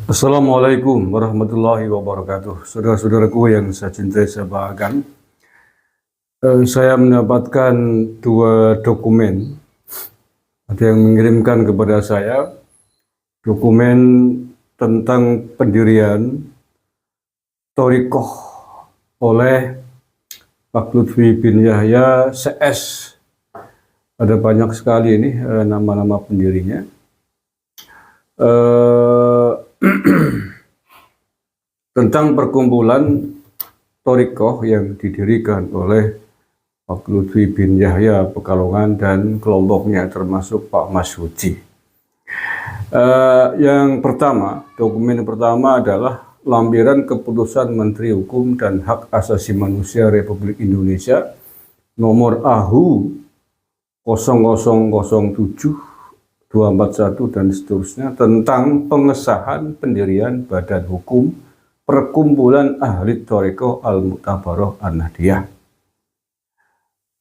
Assalamualaikum warahmatullahi wabarakatuh. Saudara-saudaraku yang saya cintai, saya banggakan. Saya mendapatkan dua dokumen. Ada yang mengirimkan kepada saya dokumen tentang pendirian Thorikoh oleh Pak Lutfi bin Yahya CS. Ada banyak sekali ini nama-nama pendirinya. Tentang perkumpulan Thorikoh yang didirikan oleh Pak Lutfi bin Yahya Pekalongan dan kelompoknya termasuk Pak Masyudi. Yang pertama, dokumen pertama adalah lampiran keputusan Menteri Hukum dan Hak Asasi Manusia Republik Indonesia nomor AHU 0007 241 dan seterusnya tentang pengesahan pendirian Badan Hukum Perkumpulan Ahli Thorikoh Al-Mu'tabaroh An-Nahdiyah.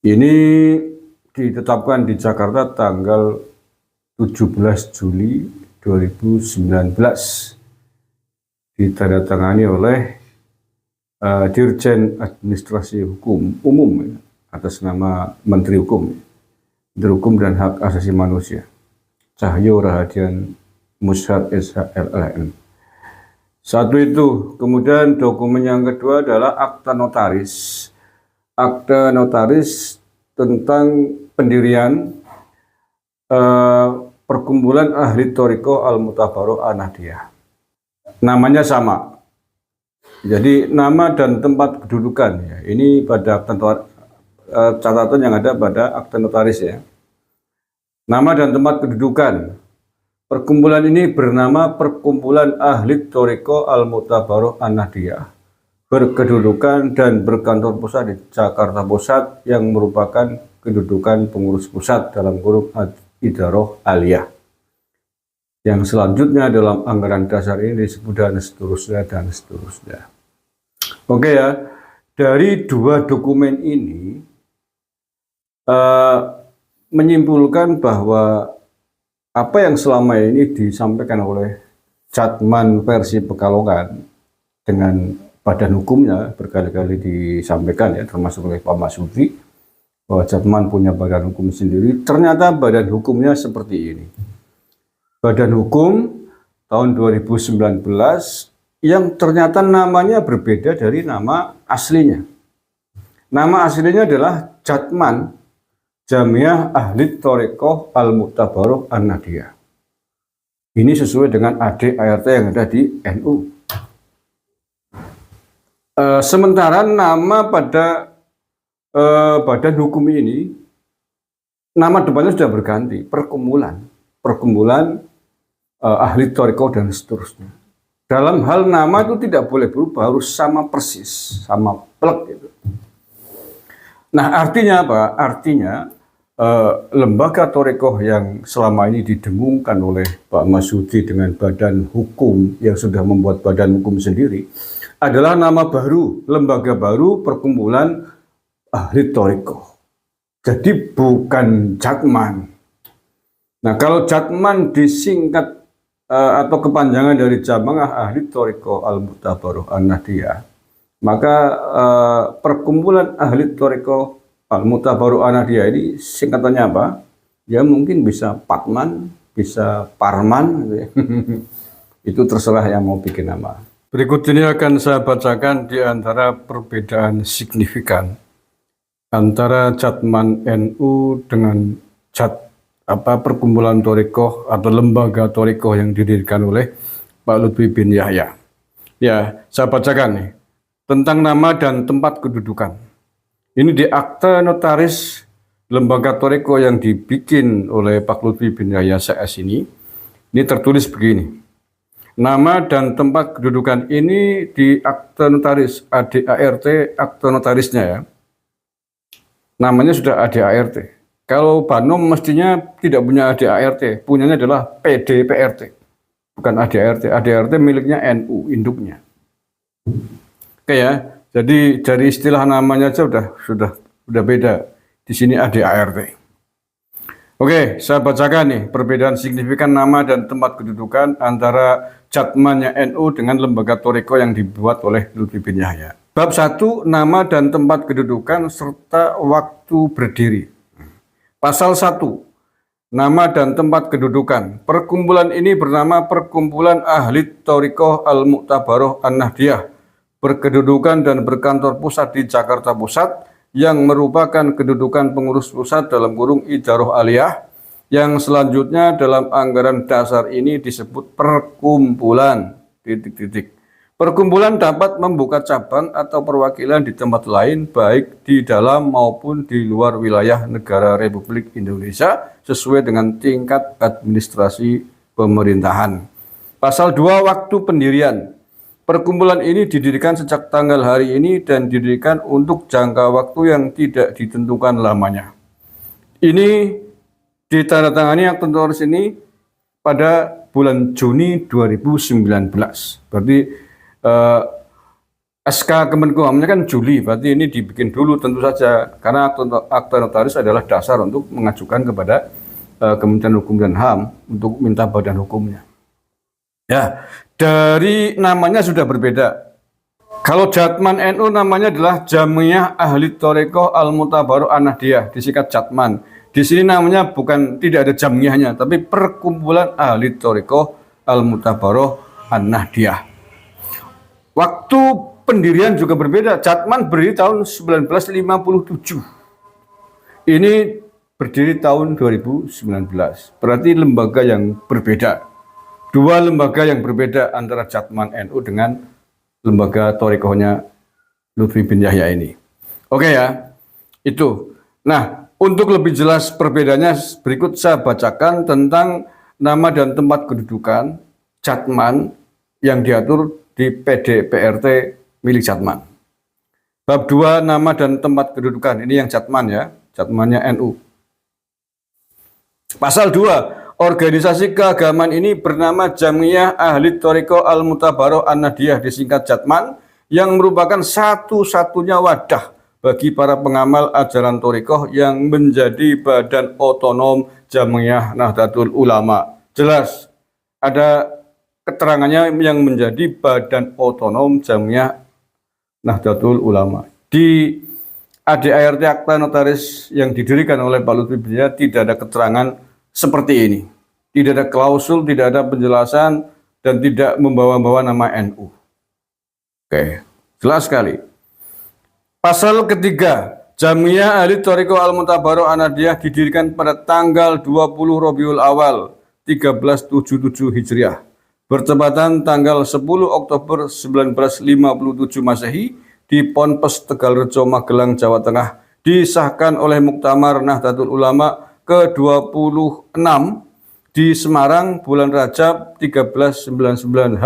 Ini ditetapkan di Jakarta tanggal 17 Juli 2019, ditandatangani oleh Dirjen Administrasi Hukum Umum atas nama Menteri Hukum dan Hak Asasi Manusia Cahyo Rahadian Mushad SHLLM. Satu itu. Kemudian dokumen yang kedua adalah akta notaris. Akta notaris tentang pendirian Perkumpulan Ahli Thorikoh Al-Mu'tabaroh An-Nahdiyah. Namanya sama. Jadi nama dan tempat kedudukan ya. Ini pada catatan yang ada pada akta notaris ya. Nama dan tempat kedudukan. Perkumpulan ini bernama Perkumpulan Ahli Thorikoh Al-Mu'tabaroh An-Nahdiyah. Berkedudukan dan berkantor pusat di Jakarta Pusat yang merupakan kedudukan pengurus pusat dalam kurung Idaroh Aliyah. Yang selanjutnya dalam anggaran dasar ini disebut dan seterusnya dan seterusnya. Oke ya, dari dua dokumen ini menyimpulkan bahwa apa yang selama ini disampaikan oleh Jatman versi Pekalongan dengan badan hukumnya berkali-kali disampaikan ya, termasuk oleh Pak Masyudi, bahwa Jatman punya badan hukum sendiri. Ternyata badan hukumnya seperti ini. Badan hukum tahun 2019 yang ternyata namanya berbeda dari nama aslinya. Nama aslinya adalah Jatman Jamiah Ahli Thorikoh Al-Mu'tabaroh An-Nahdiyah. Ini sesuai dengan AD/ART yang ada di NU. Sementara nama pada badan hukum ini, nama depannya sudah berganti, Perkumpulan Ahli Thorikoh dan seterusnya. Dalam hal nama itu tidak boleh berubah, harus sama persis, sama plek gitu. Nah, artinya apa? Artinya lembaga Thorikoh yang selama ini didengungkan oleh Pak Masyudi dengan badan hukum yang sudah membuat badan hukum sendiri adalah nama baru, lembaga baru Perkumpulan Ahli Thorikoh. Jadi bukan Jatman. Nah, kalau Jatman disingkat atau kepanjangan dari Jamaah Ahli Thorikoh Al-Mu'tabaroh An-Nahdiyah, maka Perkumpulan Ahli Thorikoh Al-Mu'tabaroh An-Nahdiyah ini singkatannya apa? Ya mungkin bisa Patman, bisa Parman gitu ya. Itu terserah yang mau bikin nama. Berikut ini akan saya bacakan di antara perbedaan signifikan antara Jatman NU dengan Perkumpulan Thorikoh atau lembaga Thorikoh yang didirikan oleh Pak Lutfi bin Yahya. Ya, saya bacakan nih tentang nama dan tempat kedudukan. Ini di akta notaris lembaga Thorikoh yang dibikin oleh Pak Lutfi bin Yahya CS ini tertulis begini. Nama dan tempat kedudukan ini di akta notaris AD/ART, akta notarisnya ya. Namanya sudah AD/ART. Kalau Banom mestinya tidak punya AD/ART, punyanya adalah PDPRT, bukan AD/ART. AD/ART miliknya NU, induknya. Oke ya. Jadi dari istilah namanya aja sudah beda. Di sini AD/ART. Oke, saya bacakan nih perbedaan signifikan nama dan tempat kedudukan antara Jatmannya NU dengan lembaga Thariqah yang dibuat oleh Lutfi bin Yahya. Bab 1, nama dan tempat kedudukan serta waktu berdiri. Pasal 1, nama dan tempat kedudukan. Perkumpulan ini bernama Perkumpulan Ahli Thariqah Al-Mu'tabaroh An-Nahdiyah, berkedudukan dan berkantor pusat di Jakarta Pusat, yang merupakan kedudukan pengurus pusat dalam kurung Idaroh Aliyah, yang selanjutnya dalam anggaran dasar ini disebut perkumpulan. Perkumpulan dapat membuka cabang atau perwakilan di tempat lain, baik di dalam maupun di luar wilayah negara Republik Indonesia, sesuai dengan tingkat administrasi pemerintahan. Pasal 2, waktu pendirian. Perkumpulan ini didirikan sejak tanggal hari ini dan didirikan untuk jangka waktu yang tidak ditentukan lamanya. Ini ditandatangani akte notaris ini pada bulan Juni 2019. Berarti SK Kemenkumhamnya kan Juli, berarti ini dibikin dulu tentu saja, karena akte notaris adalah dasar untuk mengajukan kepada Kementerian Hukum dan HAM untuk minta badan hukumnya. Ya, dari namanya sudah berbeda. Kalau Jatman NU namanya adalah Jamiyah Ahli Thariqah Al-Mu'tabaroh An-Nahdiyah, disingkat Jatman. Di sini namanya tidak ada jamiyahnya, tapi Perkumpulan Ahli Thariqah Al-Mu'tabaroh An-Nahdiyah. Waktu pendirian juga berbeda. Jatman berdiri tahun 1957. Ini berdiri tahun 2019. Berarti lembaga yang berbeda. Dua lembaga yang berbeda antara Jatman NU dengan lembaga Thariqahnya Lutfi bin Yahya ini. Oke ya, itu. Nah, untuk lebih jelas perbedaannya, berikut saya bacakan tentang nama dan tempat kedudukan Jatman yang diatur di PDPRT milik Jatman. Bab 2, nama dan tempat kedudukan. Ini yang Jatman ya, Jatmannya NU. Pasal 2, organisasi keagamaan ini bernama Jamiyah Ahli Thariqah Al-Mu'tabaroh An-Nahdiyah, disingkat Jatman, yang merupakan satu-satunya wadah bagi para pengamal ajaran Thariqah yang menjadi badan otonom Jamiyah Nahdlatul Ulama. Jelas ada keterangannya yang menjadi badan otonom Jamiyah Nahdlatul Ulama. Di ADART akta notaris yang didirikan oleh Pak Lutfi bin Yahya tidak ada keterangan seperti ini. Tidak ada klausul, tidak ada penjelasan, dan tidak membawa-bawa nama NU. Oke, jelas sekali. Pasal ketiga, Jamiyah Ahli Thariqah Al-Mu'tabaroh An-Nahdiyah didirikan pada tanggal 20 Rabiul Awal 1377 Hijriah. Bertepatan tanggal 10 Oktober 1957 Masehi di Ponpes Tegalrejo, Magelang, Jawa Tengah, disahkan oleh Muktamar Nahdlatul Ulama ke-26 di Semarang bulan Rajab 1399 H,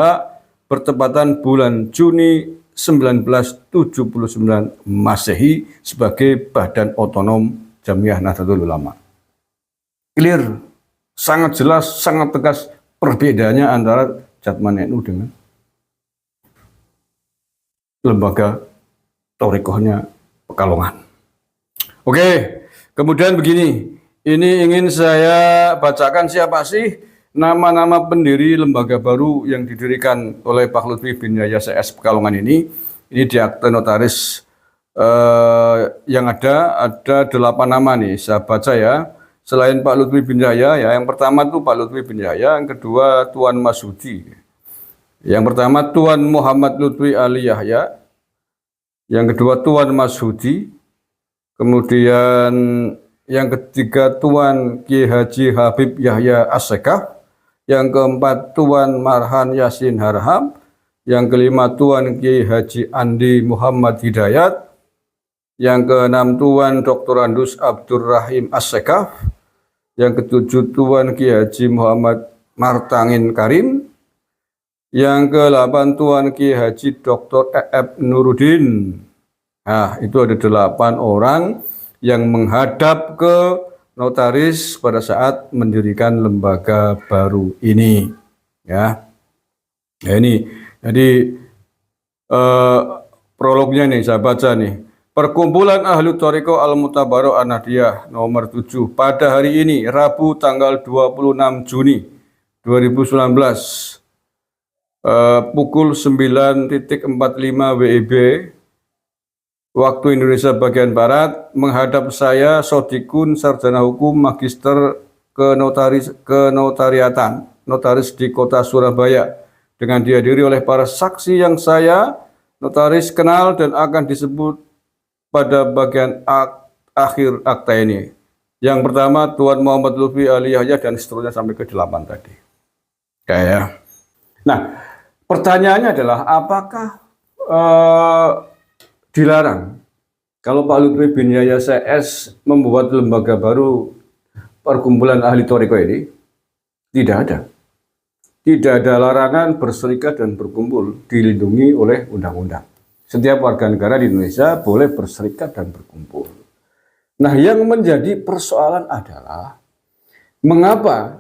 bertepatan bulan Juni 1979 Masehi sebagai badan otonom Jamiyah Nahdlatul Ulama. Clear, sangat jelas, sangat tegas perbedaannya antara Jatman NU dengan lembaga Thariqahnya Pekalongan. Oke, kemudian begini, ini ingin saya bacakan siapa sih nama-nama pendiri lembaga baru yang didirikan oleh Pak Lutfi bin Yahya CS Pekalongan ini. Ini di akte notaris yang ada 8 nama nih, saya baca ya. Selain Pak Lutfi bin Yahya, ya, yang pertama itu Pak Lutfi bin Yahya, yang kedua Tuan Masudi. Yang pertama Tuan Muhammad Lutfi Ali Yahya, yang kedua Tuan Masudi, kemudian yang ketiga Tuan Ki Haji Habib Yahya As-Sekaf, yang keempat Tuan Marhan Yasin Harham, yang kelima Tuan Ki Haji Andi Muhammad Hidayat, yang keenam Tuan Dr. Andus Abdurrahim As-Sekaf, yang ketujuh Tuan Ki Haji Muhammad Martangin Karim, yang ke-8 Tuan Ki Haji Dr. E.F. Nuruddin. Nah, itu ada 8 orang yang menghadap ke notaris pada saat mendirikan lembaga baru ini. Ya, nah, ini jadi prolognya nih saya baca nih. Perkumpulan Ahli Thariqah Al-Mu'tabaroh An-Nahdiyah nomor 7 pada hari ini Rabu tanggal 26 Juni 2019 pukul 9.45 WIB waktu Indonesia bagian Barat menghadap saya Sodikun sarjana hukum magister kenotariatan notaris di kota Surabaya dengan dihadiri oleh para saksi yang saya notaris kenal dan akan disebut pada bagian akhir akta ini. Yang pertama Tuan Muhammad Lutfi Ali Yahya dan seterusnya sampai ke 8 tadi. Kayak. Nah, pertanyaannya adalah apakah dilarang kalau Pak Lutfi bin Yahya CS membuat lembaga baru perkumpulan ahli Thorico ini? Tidak ada. Tidak ada larangan berserikat dan berkumpul, dilindungi oleh undang-undang. Setiap warga negara di Indonesia boleh berserikat dan berkumpul. Nah, yang menjadi persoalan adalah mengapa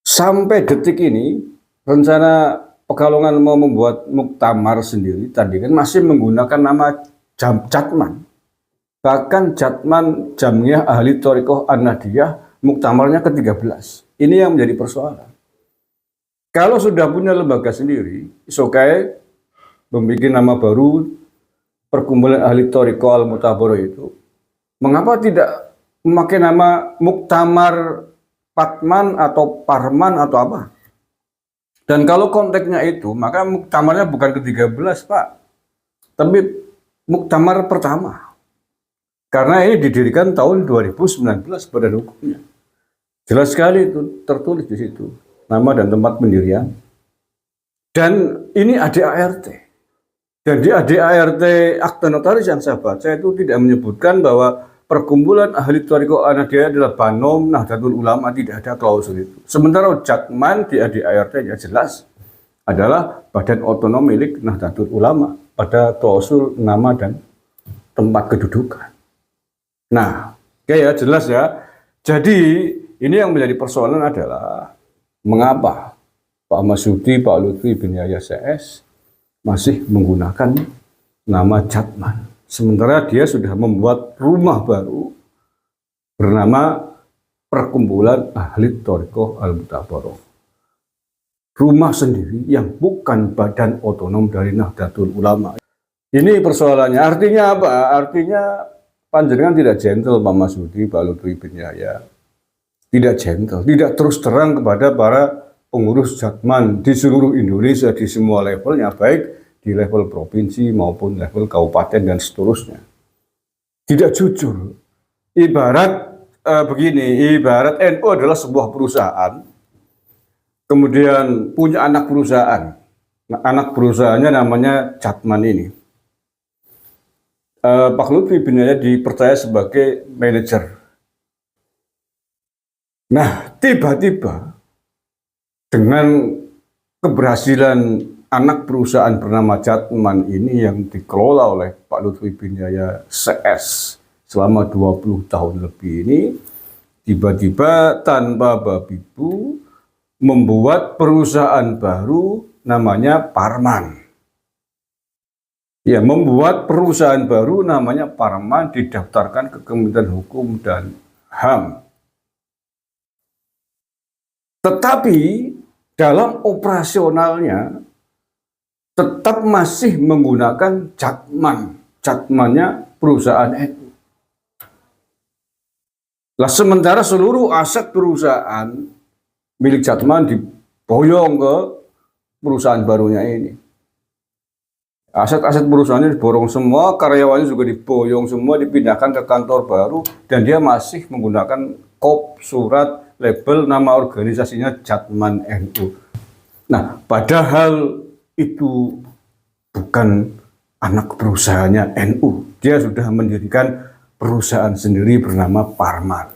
sampai detik ini rencana Pekalongan mau membuat muktamar sendiri tadi kan masih menggunakan nama Jatman. Bahkan Jatman Jamiyah Ahli Thoriqoh An-Nahdiyah muktamarnya ke-13. Ini yang menjadi persoalan. Kalau sudah punya lembaga sendiri, isokai membuat nama baru Perkumpulan Ahli Thoriqoh Al-Mu'tabarah itu, mengapa tidak memakai nama Muktamar Patman atau Parman atau apa? Dan kalau konteksnya itu, maka muktamarnya bukan ke-13, Pak. Tapi muktamar pertama. Karena ini didirikan tahun 2019 badan hukumnya. Jelas sekali itu tertulis di situ. Nama dan tempat pendirian. Dan ini ADART. Dan di ADART akta notaris yang saya baca itu tidak menyebutkan bahwa Perkumpulan Ahli Thoriqoh An-Nahdiyah adalah Banom Nahdlatul Ulama, tidak ada klausul itu. Sementara Jatman di ADART-nya jelas adalah badan otonom milik Nahdlatul Ulama pada klausul nama dan tempat kedudukan. Nah, kayak jelas ya. Jadi ini yang menjadi persoalan adalah mengapa Pak Masyudi, Pak Lutfi bin Yahya CS masih menggunakan nama Jatman. Sementara dia sudah membuat rumah baru bernama Perkumpulan Ahli Thoriqoh Al-Mu'tabarah. Rumah sendiri yang bukan badan otonom dari Nahdlatul Ulama. Ini persoalannya. Artinya apa? Artinya panjenengan tidak gentle Pak Masyudi, Pak Lutfi bin Yahya. Tidak gentle, tidak terus terang kepada para pengurus Jatman di seluruh Indonesia, di semua levelnya, baik di level provinsi maupun level kabupaten dan seterusnya. Tidak jujur. Ibarat begini, ibarat NU adalah sebuah perusahaan, kemudian punya anak perusahaan. Nah, anak perusahaannya namanya Jatman ini. Pak Lutfi bin Yahya dipercaya sebagai manajer. Nah, tiba-tiba dengan keberhasilan anak perusahaan bernama Jatman ini yang dikelola oleh Pak Lutfi bin Yahya CS selama 20 tahun lebih ini, tiba-tiba tanpa babibu membuat perusahaan baru namanya Parman. Ya, membuat perusahaan baru namanya Parman, didaftarkan ke Kementerian Hukum dan HAM. Tetapi dalam operasionalnya tetap masih menggunakan Jatman. Jatmannya perusahaan NU. Lah sementara seluruh aset perusahaan milik Jatman diboyong ke perusahaan barunya ini. Aset-aset perusahaannya diborong semua, karyawannya juga diboyong semua, dipindahkan ke kantor baru, dan dia masih menggunakan kop, surat, label, nama organisasinya Jatman NU. Nah, padahal itu bukan anak perusahaannya NU. Dia sudah mendirikan perusahaan sendiri bernama Parman.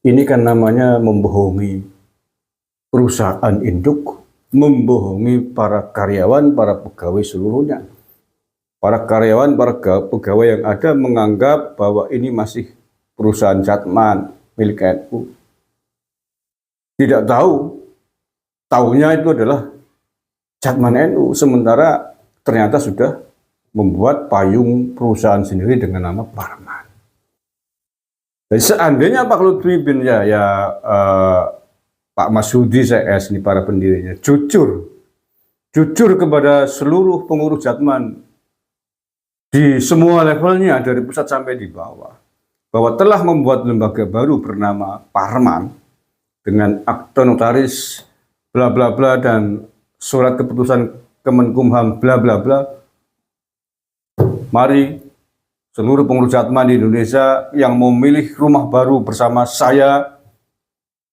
Ini kan namanya membohongi perusahaan induk, membohongi para karyawan, para pegawai seluruhnya. Para karyawan, para pegawai yang ada menganggap bahwa ini masih perusahaan Jatman milik NU. Tidak tahu, tahunya itu adalah Jatman NU, sementara ternyata sudah membuat payung perusahaan sendiri dengan nama Parman. Jadi seandainya Pak Lutfi bin Yahya Pak Masyudi CS ini para pendirinya jujur kepada seluruh pengurus Jatman di semua levelnya dari pusat sampai di bawah bahwa telah membuat lembaga baru bernama Parman dengan akte notaris bla bla bla dan surat keputusan Kemenkumham bla bla bla. Mari seluruh pengurus Jatman di Indonesia yang memilih rumah baru bersama saya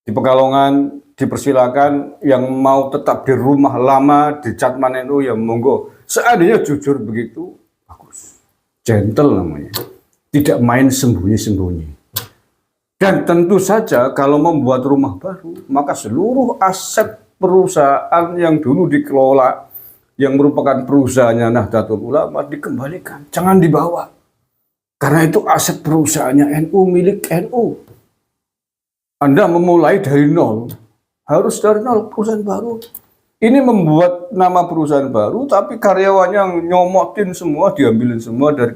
di Pekalongan dipersilakan, yang mau tetap di rumah lama di Jatman NU ya monggo. Seandainya jujur begitu bagus, gentle namanya, tidak main sembunyi-sembunyi. Dan tentu saja kalau membuat rumah baru maka seluruh aset perusahaan yang dulu dikelola yang merupakan perusahaannya Nahdlatul Ulama dikembalikan, jangan dibawa, karena itu aset perusahaannya NU, milik NU. Anda memulai dari nol, harus dari nol perusahaan baru. Ini membuat nama perusahaan baru, tapi karyawannya yang nyomotin semua, diambilin semua dari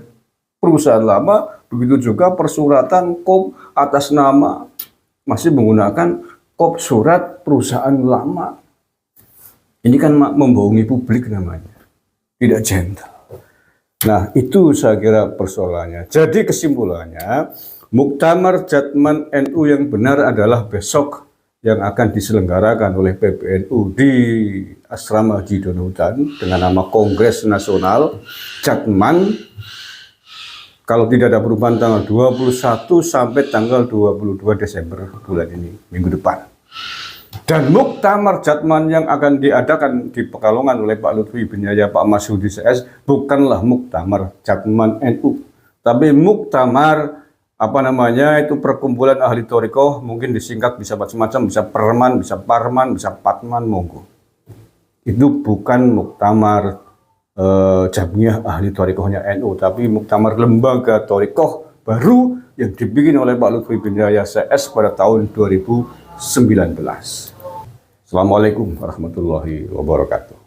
perusahaan lama. Begitu juga persuratan KOP atas nama masih menggunakan KOP surat perusahaan lama. Ini kan membohongi publik namanya, tidak gentle. Nah, itu saya kira persoalannya. Jadi kesimpulannya, Muktamar Jatman NU yang benar adalah besok yang akan diselenggarakan oleh PBNU di Asrama Haji Donohudan dengan nama Kongres Nasional Jatman. Kalau tidak ada perubahan tanggal 21 sampai tanggal 22 Desember bulan ini, minggu depan. Dan Muktamar Jatman yang akan diadakan di Pekalongan oleh Pak Lutfi bin Yahya, Pak Masyudi CS bukanlah Muktamar Jatman NU, tapi Muktamar itu perkumpulan ahli thoriqoh, mungkin disingkat bisa macam-macam, bisa Perman, bisa Parman, bisa Patman, monggo. Itu bukan Muktamar Jamiah ahli thoriqohnya NU, tapi Muktamar lembaga thoriqoh baru yang dibikin oleh Pak Lutfi bin Yahya CS pada tahun 2019. Assalamualaikum warahmatullahi wabarakatuh.